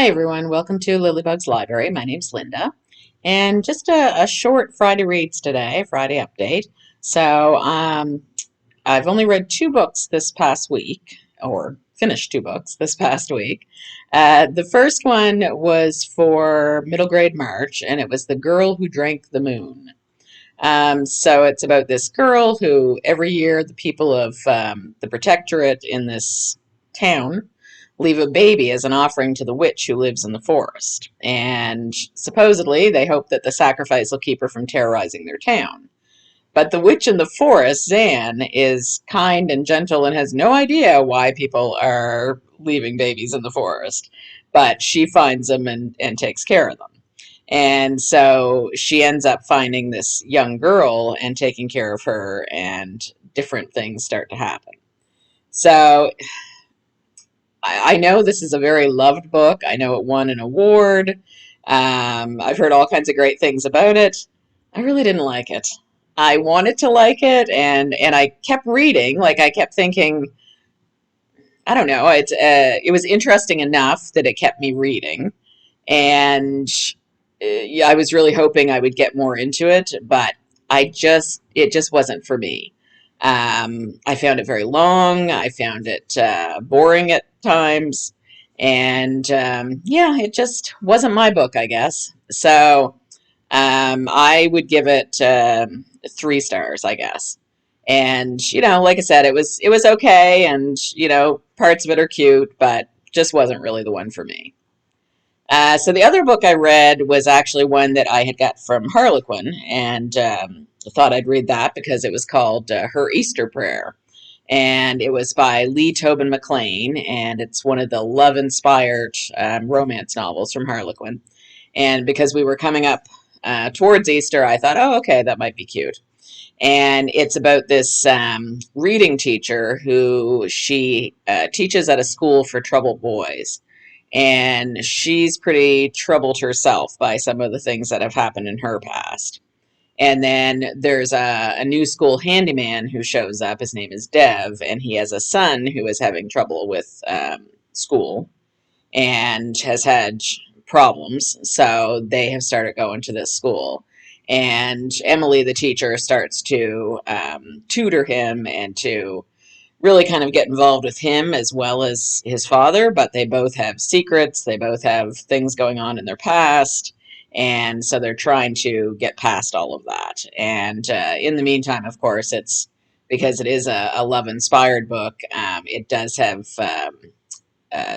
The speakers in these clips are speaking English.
Hi everyone, welcome to Lilybug's Library. My name's Linda, and just a short Friday reads today, Friday update. So I've only read two books this past week, or finished two books this past week. The first one was for middle grade March, and it was The Girl Who Drank the Moon. So it's about this girl who every year the people of the protectorate in this town leave a baby as an offering to the witch who lives in the forest. And supposedly they hope that the sacrifice will keep her from terrorizing their town. But the witch in the forest, Zan, is kind and gentle and has no idea why people are leaving babies in the forest. But she finds them and takes care of them. And so she ends up finding this young girl and taking care of her, and different things start to happen. So I know this is a very loved book. I know it won an award. I've heard all kinds of great things about it. I really didn't like it. I wanted to like it, and I kept reading. Like I kept thinking, I don't know. It was interesting enough that it kept me reading, and yeah, I was really hoping I would get more into it, but it just wasn't for me. I found it very long. I found it boring at times, and yeah, it just wasn't my book, I guess. So I would give it 3 stars, I guess. And like I said, it was okay, and parts of it are cute, but just wasn't really the one for me. So the other book I read was actually one that I had got from Harlequin, and I thought I'd read that because it was called Her Easter Prayer, and it was by Lee Tobin McLean, and it's one of the love-inspired romance novels from Harlequin. And because we were coming up towards Easter, I thought, oh, okay, that might be cute. And it's about this reading teacher who she teaches at a school for troubled boys. And she's pretty troubled herself by some of the things that have happened in her past. And then there's a new school handyman who shows up. His name is Dev, and he has a son who is having trouble with school and has had problems. So they have started going to this school. And Emily, the teacher, starts to tutor him and to really kind of get involved with him as well as his father. But they both have secrets, they both have things going on in their past. And so they're trying to get past all of that. And in the meantime, of course, it's because it is a love inspired book, it does have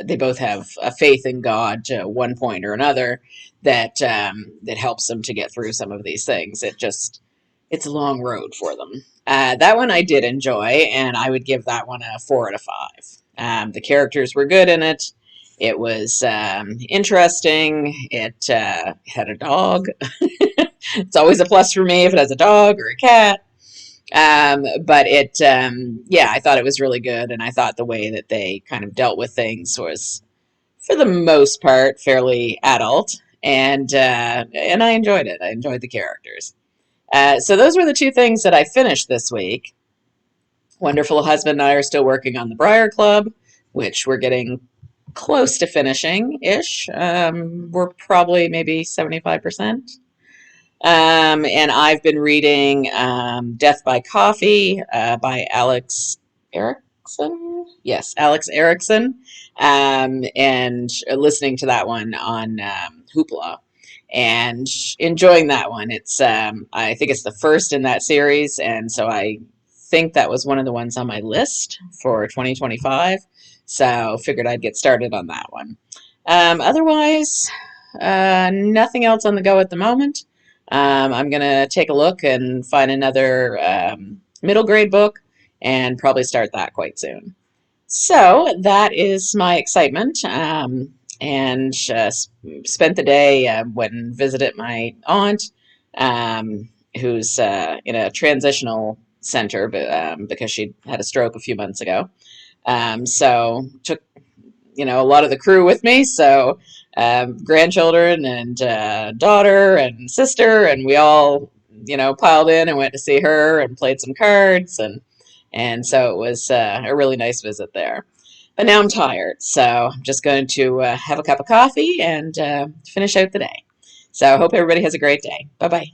they both have a faith in God to one point or another that helps them to get through some of these things. It's a long road for them. That one I did enjoy, and I would give that one a 4 out of 5. The characters were good in it. It was interesting. It had a dog. It's always a plus for me if it has a dog or a cat. But yeah, I thought it was really good, and I thought the way that they kind of dealt with things was, for the most part, fairly adult, and I enjoyed it. I enjoyed the characters. So those were the two things that I finished this week. Wonderful husband and I are still working on the Briar Club, which we're getting close to finishing ish. We're probably maybe 75%. And I've been reading Death by Coffee by Alex Erickson. Yes, Alex Erickson. And listening to that one on Hoopla and enjoying that one. It's I think it's the first in that series, and so I think that was one of the ones on my list for 2025. So figured I'd get started on that one. Otherwise, nothing else on the go at the moment. I'm going to take a look and find another middle grade book and probably start that quite soon. So that is my excitement. And spent the day went and visited my aunt, who's in a transitional center because she had a stroke a few months ago. So took a lot of the crew with me. So grandchildren and daughter and sister, and we all piled in and went to see her and played some cards, and so it was a really nice visit there. But now I'm tired, so I'm just going to have a cup of coffee and finish out the day. So I hope everybody has a great day. Bye-bye.